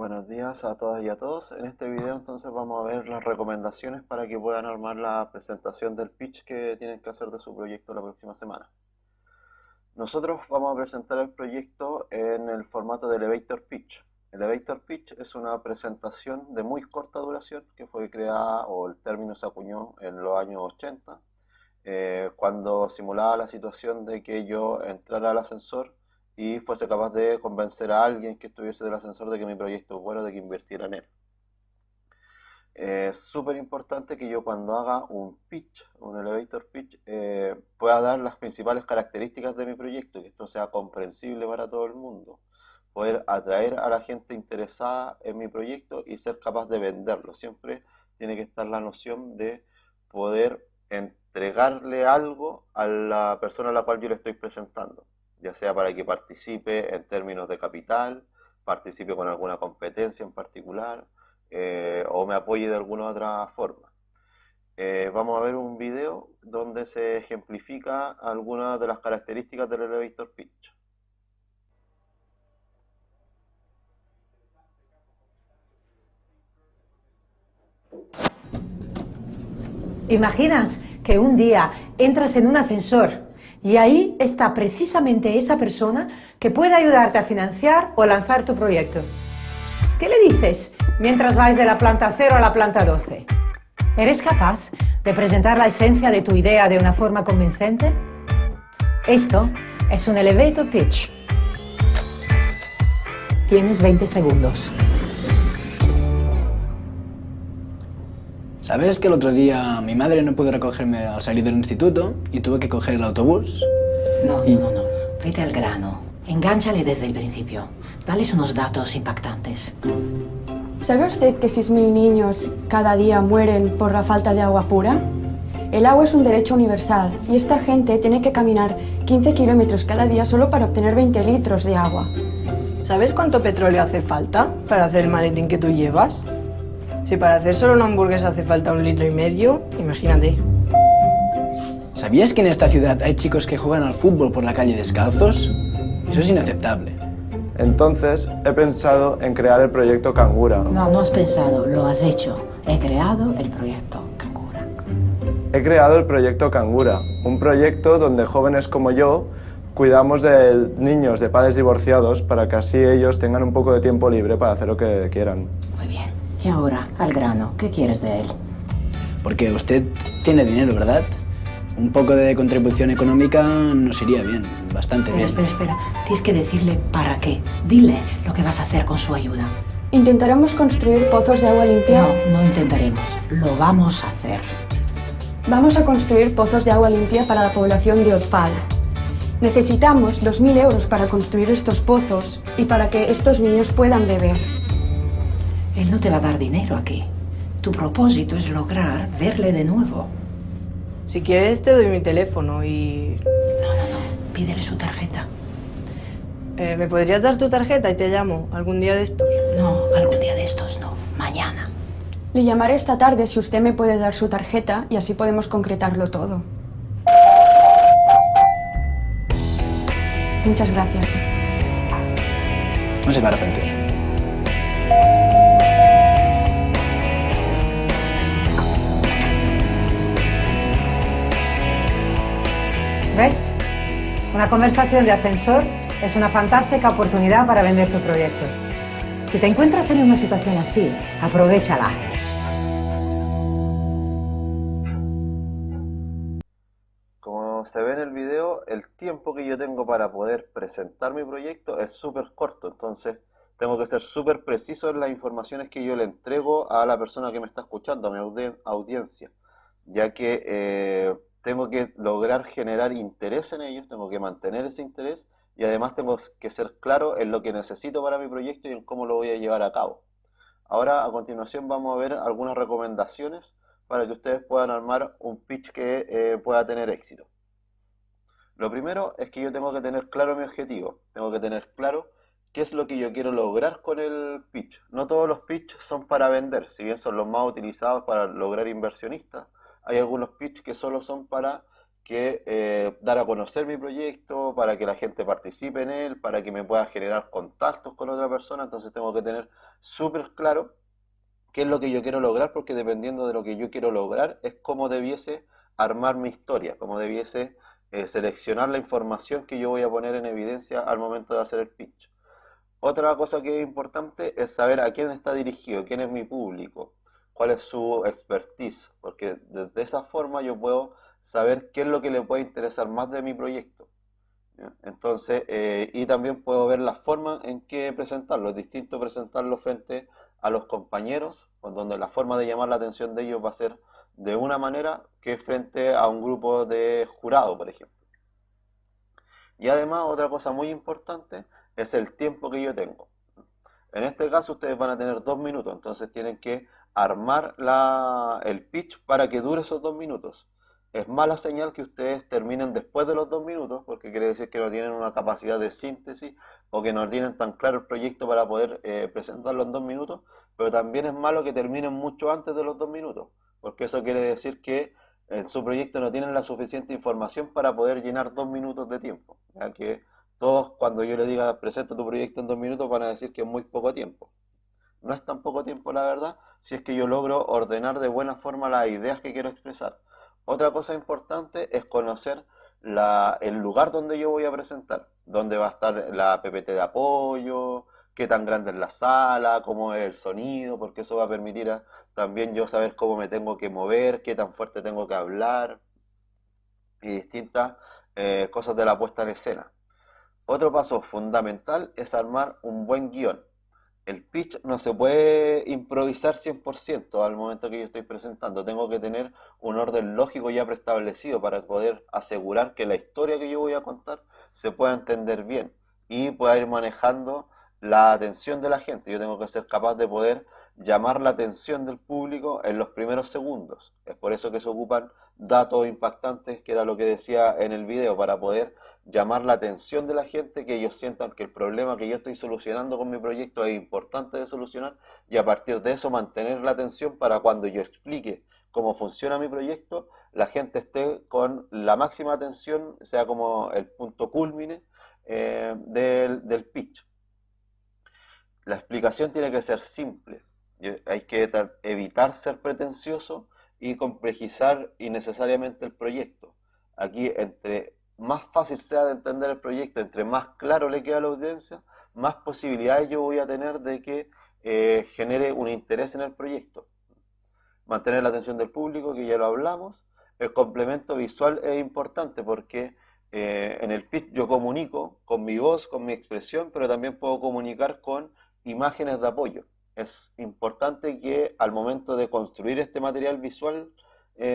Buenos días a todas y a todos. En este video entonces vamos a ver las recomendaciones para que puedan armar la presentación del pitch que tienen que hacer de su proyecto la próxima semana. Nosotros vamos a presentar el proyecto en el formato de Elevator Pitch. Elevator Pitch es una presentación de muy corta duración que fue creada, o el término se acuñó en los años 80, cuando simulaba la situación de que yo entrara al ascensor y fuese capaz de convencer a alguien que estuviese del ascensor de que mi proyecto es bueno, de que invirtiera en él. Es súper importante que yo cuando haga un pitch, un elevator pitch, pueda dar las principales características de mi proyecto, que esto sea comprensible para todo el mundo, poder atraer a la gente interesada en mi proyecto y ser capaz de venderlo. Siempre tiene que estar la noción de poder entregarle algo a la persona a la cual yo le estoy presentando, ya sea para que participe en términos de capital, participe con alguna competencia en particular, o me apoye de alguna otra forma. Vamos a ver un video donde se ejemplifica algunas de las características del elevator pitch. ¿Imaginas que un día entras en un ascensor y ahí está precisamente esa persona que puede ayudarte a financiar o lanzar tu proyecto? ¿Qué le dices mientras vais de la planta 0 a la planta 12? ¿Eres capaz de presentar la esencia de tu idea de una forma convincente? Esto es un elevator pitch. Tienes 20 segundos. ¿Sabes que el otro día mi madre no pudo recogerme al salir del instituto y tuve que coger el autobús? No. Vete al grano. Engánchale desde el principio. Dales unos datos impactantes. ¿Sabe usted que 6.000 niños cada día mueren por la falta de agua pura? El agua es un derecho universal y esta gente tiene que caminar 15 kilómetros cada día solo para obtener 20 litros de agua. ¿Sabes cuánto petróleo hace falta para hacer el maletín que tú llevas? Si para hacer solo una hamburguesa hace falta 1,5 litros, imagínate. ¿Sabías que en esta ciudad hay chicos que juegan al fútbol por la calle descalzos? Eso es inaceptable. Entonces he pensado en crear el proyecto Cangura. No has pensado, lo has hecho. He creado el proyecto Cangura. He creado el proyecto Cangura, un proyecto donde jóvenes como yo cuidamos de niños de padres divorciados para que así ellos tengan un poco de tiempo libre para hacer lo que quieran. Muy bien. Y ahora, al grano. ¿Qué quieres de él? Porque usted tiene dinero, ¿verdad? Un poco de contribución económica nos iría bien, bastante bien. Espera. Tienes que decirle para qué. Dile lo que vas a hacer con su ayuda. Intentaremos construir pozos de agua limpia. No intentaremos. Lo vamos a hacer. Vamos a construir pozos de agua limpia para la población de Otfal. Necesitamos 2.000 euros para construir estos pozos y para que estos niños puedan beber. Él no te va a dar dinero aquí. Tu propósito es lograr verle de nuevo. Si quieres te doy mi teléfono y... No. Pídele su tarjeta. ¿Me podrías dar tu tarjeta y te llamo algún día de estos? No, algún día de estos no. Mañana. Le llamaré esta tarde si usted me puede dar su tarjeta y así podemos concretarlo todo. Muchas gracias. No se va a arrepentir. ¿Ves? Una conversación de ascensor es una fantástica oportunidad para vender tu proyecto. Si te encuentras en una situación así, aprovéchala. Como se ve en el video, el tiempo que yo tengo para poder presentar mi proyecto es súper corto, entonces tengo que ser súper preciso en las informaciones que yo le entrego a la persona que me está escuchando, a mi audiencia, ya que tengo que lograr generar interés en ellos, tengo que mantener ese interés y además tengo que ser claro en lo que necesito para mi proyecto y en cómo lo voy a llevar a cabo. Ahora, a continuación, vamos a ver algunas recomendaciones para que ustedes puedan armar un pitch que pueda tener éxito. Lo primero es que yo tengo que tener claro mi objetivo, tengo que tener claro qué es lo que yo quiero lograr con el pitch. No todos los pitch son para vender, si bien son los más utilizados para lograr inversionistas, hay algunos pitch que solo son para que dar a conocer mi proyecto, para que la gente participe en él, para que me pueda generar contactos con otra persona. Entonces tengo que tener súper claro qué es lo que yo quiero lograr, porque dependiendo de lo que yo quiero lograr es cómo debiese armar mi historia, cómo debiese seleccionar la información que yo voy a poner en evidencia al momento de hacer el pitch. Otra cosa que es importante es saber a quién está dirigido, quién es mi público, cuál es su expertise, porque de esa forma yo puedo saber qué es lo que le puede interesar más de mi proyecto. ¿Ya? Entonces, y también puedo ver la forma en que presentarlo. Es distinto presentarlo frente a los compañeros, donde la forma de llamar la atención de ellos va a ser de una manera que frente a un grupo de jurado, por ejemplo. Y además, otra cosa muy importante es el tiempo que yo tengo. En este caso, ustedes van a tener 2 minutos, entonces tienen que armar el pitch para que dure esos 2 minutos. Es mala señal que ustedes terminen después de los 2 minutos, porque quiere decir que no tienen una capacidad de síntesis o que no tienen tan claro el proyecto para poder presentarlo en 2 minutos, pero también es malo que terminen mucho antes de los 2 minutos, porque eso quiere decir que en su proyecto no tienen la suficiente información para poder llenar 2 minutos de tiempo, ya que todos cuando yo les diga presenta tu proyecto en 2 minutos van a decir que es muy poco tiempo. No es tan poco tiempo, la verdad, si es que yo logro ordenar de buena forma las ideas que quiero expresar. Otra cosa importante es conocer el lugar donde yo voy a presentar, dónde va a estar la PPT de apoyo, qué tan grande es la sala, cómo es el sonido, porque eso va a permitir también yo saber cómo me tengo que mover, qué tan fuerte tengo que hablar y distintas cosas de la puesta en escena. Otro paso fundamental es armar un buen guión. El pitch no se puede improvisar 100% al momento que yo estoy presentando. Tengo que tener un orden lógico ya preestablecido para poder asegurar que la historia que yo voy a contar se pueda entender bien y pueda ir manejando la atención de la gente. Yo tengo que ser capaz de poder llamar la atención del público en los primeros segundos. Es por eso que se ocupan datos impactantes, que era lo que decía en el video, para poder llamar la atención de la gente, que ellos sientan que el problema que yo estoy solucionando con mi proyecto es importante de solucionar, y a partir de eso mantener la atención para cuando yo explique cómo funciona mi proyecto, la gente esté con la máxima atención, sea como el punto culmine del pitch. La explicación tiene que ser simple, hay que evitar ser pretencioso y complejizar innecesariamente el proyecto. Aquí, entre más fácil sea de entender el proyecto, entre más claro le queda a la audiencia, más posibilidades yo voy a tener de que genere un interés en el proyecto. Mantener la atención del público, que ya lo hablamos. El complemento visual es importante porque en el pitch yo comunico con mi voz, con mi expresión, pero también puedo comunicar con imágenes de apoyo. Es importante que al momento de construir este material visual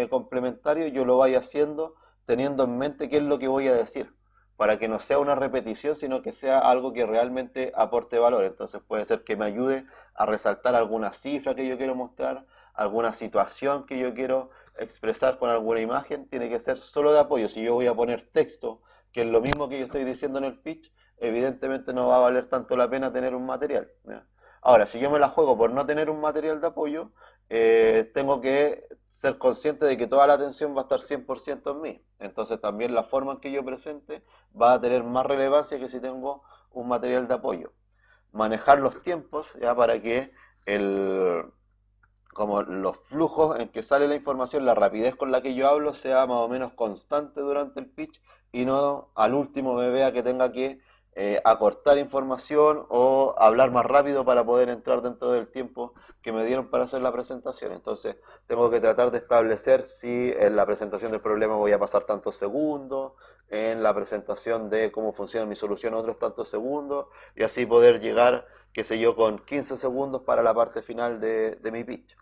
complementario yo lo vaya haciendo teniendo en mente qué es lo que voy a decir, para que no sea una repetición, sino que sea algo que realmente aporte valor. Entonces puede ser que me ayude a resaltar alguna cifra que yo quiero mostrar, alguna situación que yo quiero expresar con alguna imagen. Tiene que ser solo de apoyo. Si yo voy a poner texto, que es lo mismo que yo estoy diciendo en el pitch, evidentemente no va a valer tanto la pena tener un material, ¿ya? Ahora, si yo me la juego por no tener un material de apoyo, tengo que ser consciente de que toda la atención va a estar 100% en mí. Entonces también la forma en que yo presente va a tener más relevancia que si tengo un material de apoyo. Manejar los tiempos, ya, para que como los flujos en que sale la información, la rapidez con la que yo hablo sea más o menos constante durante el pitch, y no al último me vea que tenga que acortar información o hablar más rápido para poder entrar dentro del tiempo que me dieron para hacer la presentación. Entonces tengo que tratar de establecer si en la presentación del problema voy a pasar tantos segundos, en la presentación de cómo funciona mi solución otros tantos segundos, y así poder llegar, qué sé yo, con 15 segundos para la parte final de mi pitch.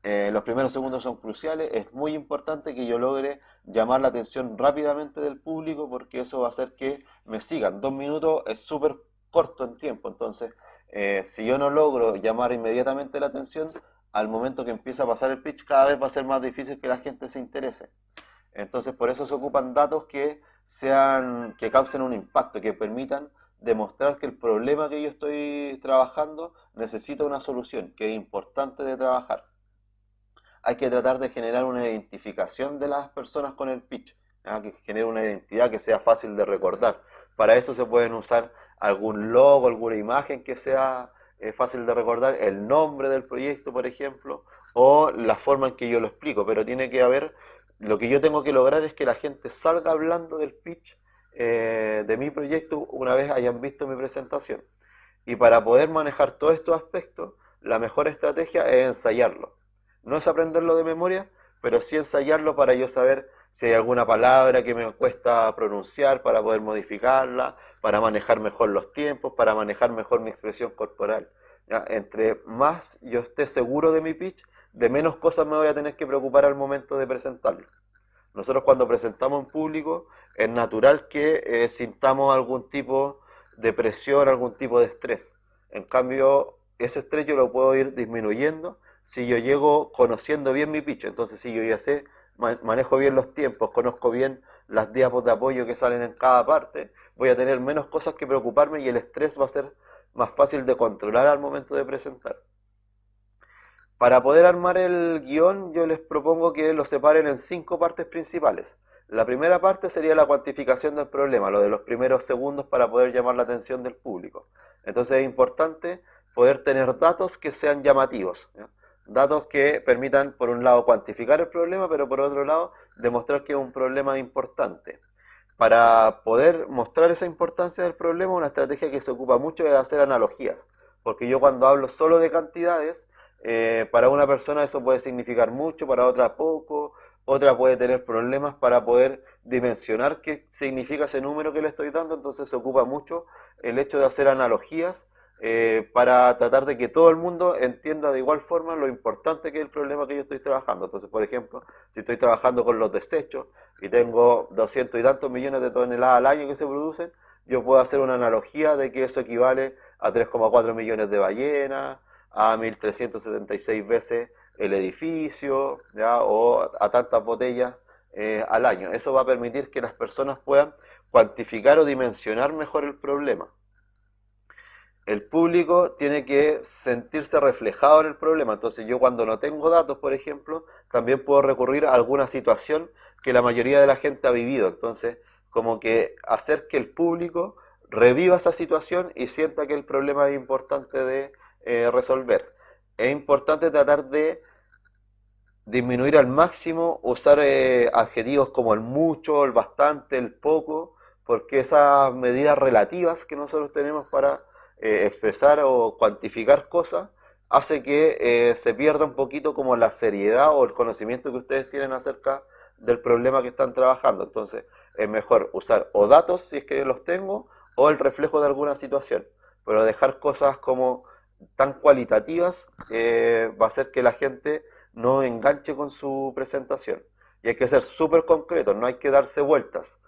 Los primeros segundos son cruciales. Es muy importante que yo logre llamar la atención rápidamente del público, porque eso va a hacer que me sigan. 2 minutos es súper corto en tiempo, entonces si yo no logro llamar inmediatamente la atención, al momento que empieza a pasar el pitch cada vez va a ser más difícil que la gente se interese. Entonces por eso se ocupan datos que causen un impacto, que permitan demostrar que el problema que yo estoy trabajando necesita una solución, que es importante de trabajar. Hay que tratar de generar una identificación de las personas con el pitch, ¿ya? Que genere una identidad que sea fácil de recordar. Para eso se pueden usar algún logo, alguna imagen que sea fácil de recordar, el nombre del proyecto, por ejemplo, o la forma en que yo lo explico, pero tiene que haber, lo que yo tengo que lograr es que la gente salga hablando del pitch de mi proyecto una vez hayan visto mi presentación. Y para poder manejar todos estos aspectos, la mejor estrategia es ensayarlo. No es aprenderlo de memoria, pero sí ensayarlo para yo saber si hay alguna palabra que me cuesta pronunciar para poder modificarla, para manejar mejor los tiempos, para manejar mejor mi expresión corporal. ¿Ya? Entre más yo esté seguro de mi pitch, de menos cosas me voy a tener que preocupar al momento de presentarlo. Nosotros cuando presentamos en público es natural que sintamos algún tipo de presión, algún tipo de estrés. En cambio, ese estrés yo lo puedo ir disminuyendo si yo llego conociendo bien mi pitch. Entonces, si yo ya sé, manejo bien los tiempos, conozco bien las diapos de apoyo que salen en cada parte, voy a tener menos cosas que preocuparme y el estrés va a ser más fácil de controlar al momento de presentar. Para poder armar el guión, yo les propongo que lo separen en 5 partes principales. La primera parte sería la cuantificación del problema, lo de los primeros segundos para poder llamar la atención del público. Entonces es importante poder tener datos que sean llamativos, ¿ya? Datos que permitan, por un lado, cuantificar el problema, pero por otro lado, demostrar que es un problema importante. Para poder mostrar esa importancia del problema, una estrategia que se ocupa mucho es hacer analogías, porque yo cuando hablo solo de cantidades, para una persona eso puede significar mucho, para otra poco, otra puede tener problemas para poder dimensionar qué significa ese número que le estoy dando, entonces se ocupa mucho el hecho de hacer analogías para tratar de que todo el mundo entienda de igual forma lo importante que es el problema que yo estoy trabajando. Entonces, por ejemplo, si estoy trabajando con los desechos y tengo 200 y tantos millones de toneladas al año que se producen, yo puedo hacer una analogía de que eso equivale a 3,4 millones de ballenas, a 1.376 veces el edificio, ¿ya? O a tantas botellas al año. Eso va a permitir que las personas puedan cuantificar o dimensionar mejor el problema. El público tiene que sentirse reflejado en el problema. Entonces yo cuando no tengo datos, por ejemplo, también puedo recurrir a alguna situación que la mayoría de la gente ha vivido. Entonces, como que hacer que el público reviva esa situación y sienta que el problema es importante de resolver. Es importante tratar de disminuir al máximo, usar adjetivos como el mucho, el bastante, el poco, porque esas medidas relativas que nosotros tenemos para expresar o cuantificar cosas hace que se pierda un poquito como la seriedad o el conocimiento que ustedes tienen acerca del problema que están trabajando. Entonces es mejor usar o datos si es que los tengo o el reflejo de alguna situación, pero dejar cosas como tan cualitativas va a hacer que la gente no enganche con su presentación. Y hay que ser súper concretos, no hay que darse vueltas.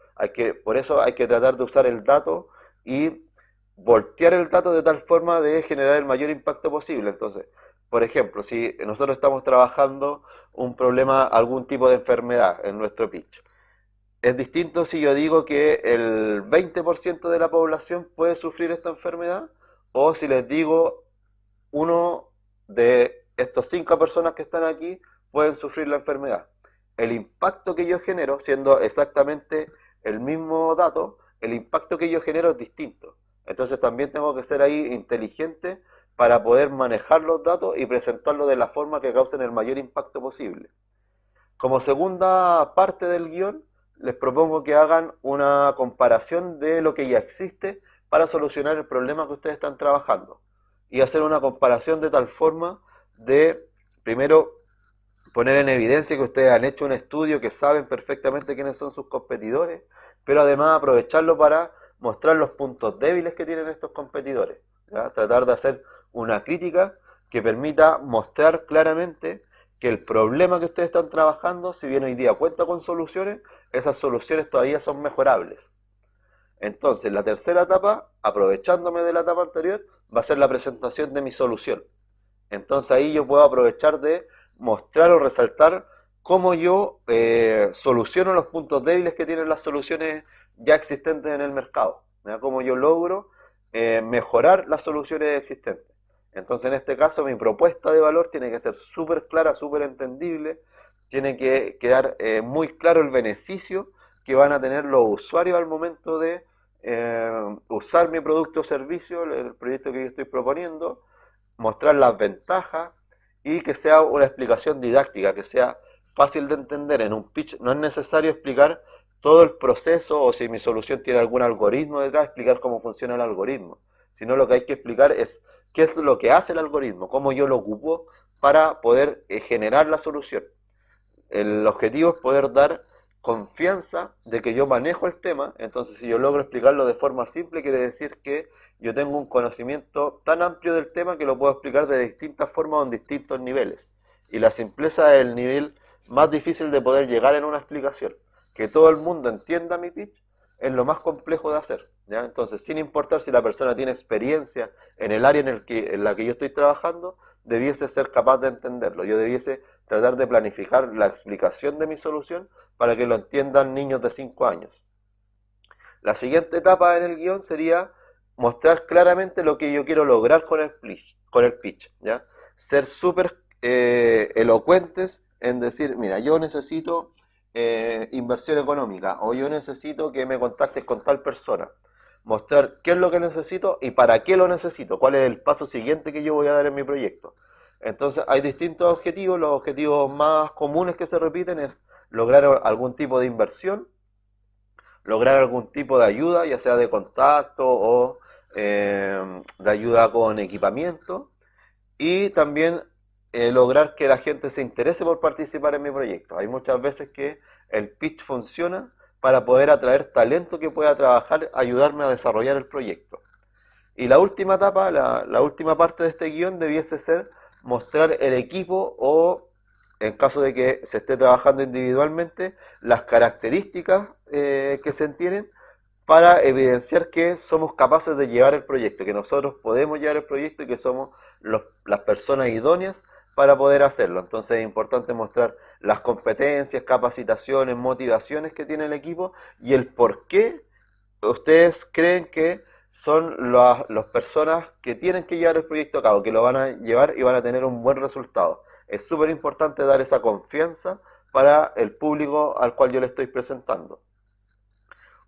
Por eso hay que tratar de usar el dato y voltear el dato de tal forma de generar el mayor impacto posible. Entonces, por ejemplo, si nosotros estamos trabajando un problema, algún tipo de enfermedad en nuestro pitch, es distinto si yo digo que el 20% de la población puede sufrir esta enfermedad o si les digo uno de estos 5 personas que están aquí pueden sufrir la enfermedad. El impacto que yo genero, siendo exactamente el mismo dato, el impacto que yo genero es distinto. Entonces también tengo que ser ahí inteligente para poder manejar los datos y presentarlos de la forma que causen el mayor impacto posible. Como segunda parte del guión, les propongo que hagan una comparación de lo que ya existe para solucionar el problema que ustedes están trabajando. Y hacer una comparación de tal forma de, primero, poner en evidencia que ustedes han hecho un estudio, que saben perfectamente quiénes son sus competidores, pero además aprovecharlo para mostrar los puntos débiles que tienen estos competidores, ¿ya? Tratar de hacer una crítica que permita mostrar claramente que el problema que ustedes están trabajando, si bien hoy día cuenta con soluciones, esas soluciones todavía son mejorables. Entonces, la tercera etapa, aprovechándome de la etapa anterior, va a ser la presentación de mi solución. Entonces ahí yo puedo aprovechar de mostrar o resaltar cómo yo soluciono los puntos débiles que tienen las soluciones ya existentes en el mercado, ¿ya? Cómo yo logro mejorar las soluciones existentes. Entonces en este caso mi propuesta de valor tiene que ser súper clara, súper entendible, tiene que quedar muy claro el beneficio que van a tener los usuarios al momento de usar mi producto o servicio, el proyecto que yo estoy proponiendo, mostrar las ventajas y que sea una explicación didáctica, que sea fácil de entender. En un pitch no es necesario explicar todo el proceso o si mi solución tiene algún algoritmo detrás, explicar cómo funciona el algoritmo, sino lo que hay que explicar es qué es lo que hace el algoritmo, cómo yo lo ocupo para poder generar la solución. El objetivo es poder dar confianza de que yo manejo el tema. Entonces, si yo logro explicarlo de forma simple, quiere decir que yo tengo un conocimiento tan amplio del tema que lo puedo explicar de distintas formas o en distintos niveles. Y la simpleza es el nivel más difícil de poder llegar en una explicación. Que todo el mundo entienda mi pitch es lo más complejo de hacer, ¿ya? Entonces, sin importar si la persona tiene experiencia en el área en la que yo estoy trabajando, debiese ser capaz de entenderlo. Yo debiese tratar de planificar la explicación de mi solución para que lo entiendan niños de 5 años. La siguiente etapa en el guión sería mostrar claramente lo que yo quiero lograr con el pitch, ¿ya? Ser súper elocuentes en decir, mira, yo necesito inversión económica o yo necesito que me contactes con tal persona. Mostrar qué es lo que necesito y para qué lo necesito, cuál es el paso siguiente que yo voy a dar en mi proyecto. Entonces hay distintos objetivos. Los objetivos más comunes que se repiten es lograr algún tipo de inversión, lograr algún tipo de ayuda, ya sea de contacto o de ayuda con equipamiento, y también lograr que la gente se interese por participar en mi proyecto. Hay muchas veces que el pitch funciona para poder atraer talento que pueda trabajar, ayudarme a desarrollar el proyecto. Y la última etapa, la última parte de este guión debiese ser mostrar el equipo o, en caso de que se esté trabajando individualmente, las características que se tienen para evidenciar que somos capaces de llevar el proyecto, que nosotros podemos llevar el proyecto y que somos las personas idóneas para poder hacerlo. Entonces es importante mostrar las competencias, capacitaciones, motivaciones que tiene el equipo y el por qué ustedes creen que son las personas que tienen que llevar el proyecto a cabo, que lo van a llevar y van a tener un buen resultado. Es súper importante dar esa confianza para el público al cual yo le estoy presentando.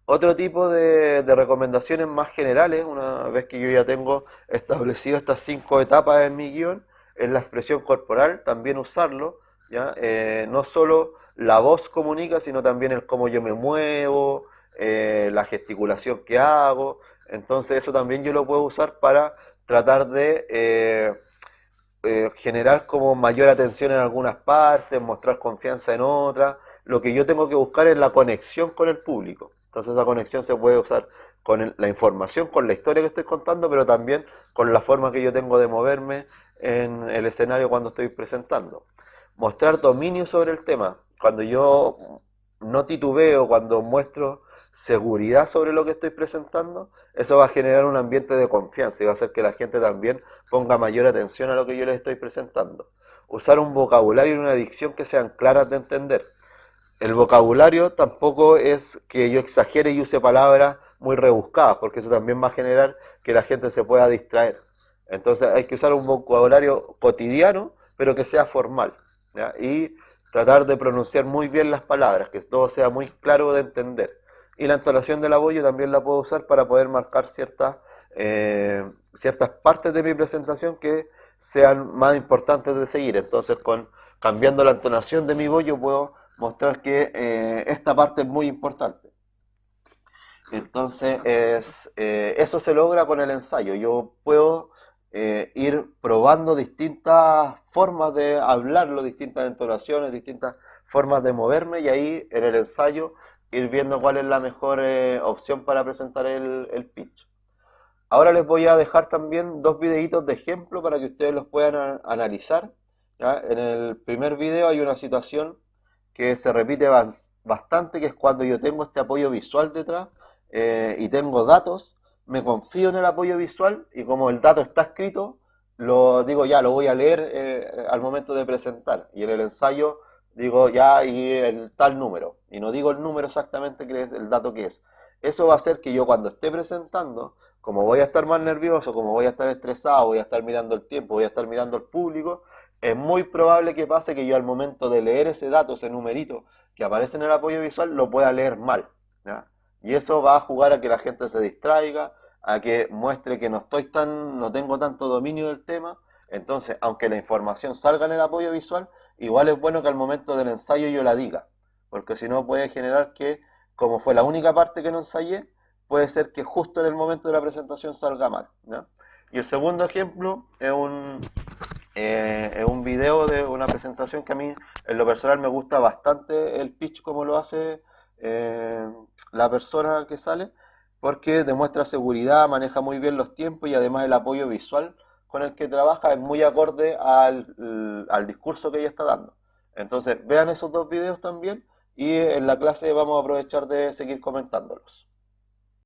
Otro tipo de recomendaciones más generales, una vez que yo ya tengo establecido estas 5 etapas en mi guión, es la expresión corporal, también usarlo, ¿ya? No solo la voz comunica, sino también el cómo yo me muevo, la gesticulación que hago. Entonces eso también yo lo puedo usar para tratar de generar como mayor atención en algunas partes, mostrar confianza en otras. Lo que yo tengo que buscar es la conexión con el público. Entonces esa conexión se puede usar con la información, con la historia que estoy contando, pero también con la forma que yo tengo de moverme en el escenario cuando estoy presentando. Mostrar dominio sobre el tema. Cuando yo no titubeo, cuando muestro seguridad sobre lo que estoy presentando, eso va a generar un ambiente de confianza y va a hacer que la gente también ponga mayor atención a lo que yo les estoy presentando. Usar un vocabulario y una dicción que sean claras de entender. El vocabulario tampoco es que yo exagere y use palabras muy rebuscadas, porque eso también va a generar que la gente se pueda distraer. Entonces hay que usar un vocabulario cotidiano, pero que sea formal, ¿ya? Y tratar de pronunciar muy bien las palabras, que todo sea muy claro de entender. Y la entonación de la voz yo también la puedo usar para poder marcar ciertas partes de mi presentación que sean más importantes de seguir. Entonces, cambiando la entonación de mi voz, yo puedo mostrar que esta parte es muy importante. Entonces, eso se logra con el ensayo. Yo puedo ir probando distintas formas de hablarlo, distintas entonaciones, distintas formas de moverme, y ahí en el ensayo ir viendo cuál es la mejor opción para presentar el pitch. Ahora les voy a dejar también 2 videitos de ejemplo para que ustedes los puedan analizar, ¿ya? En el primer video hay una situación que se repite bastante, que es cuando yo tengo este apoyo visual detrás y tengo datos, me confío en el apoyo visual y como el dato está escrito, lo digo ya, lo voy a leer al momento de presentar, y en el ensayo digo ya y el tal número, y no digo el número exactamente que es el dato que es. Eso va a hacer que yo cuando esté presentando, como voy a estar más nervioso, como voy a estar estresado, voy a estar mirando el tiempo, voy a estar mirando al público, es muy probable que pase que yo al momento de leer ese dato, ese numerito que aparece en el apoyo visual, lo pueda leer mal, ¿ya? Y eso va a jugar a que la gente se distraiga, a que muestre que no tengo tanto dominio del tema. Entonces, aunque la información salga en el apoyo visual, igual es bueno que al momento del ensayo yo la diga, porque si no puede generar que, como fue la única parte que no ensayé, puede ser que justo en el momento de la presentación salga mal, ¿no? Y el segundo ejemplo es un video de una presentación que a mí en lo personal me gusta bastante el pitch como lo hace eh, la persona que sale, porque demuestra seguridad, maneja muy bien los tiempos y además el apoyo visual con el que trabaja es muy acorde al discurso que ella está dando. Entonces vean esos dos videos también y en la clase vamos a aprovechar de seguir comentándolos.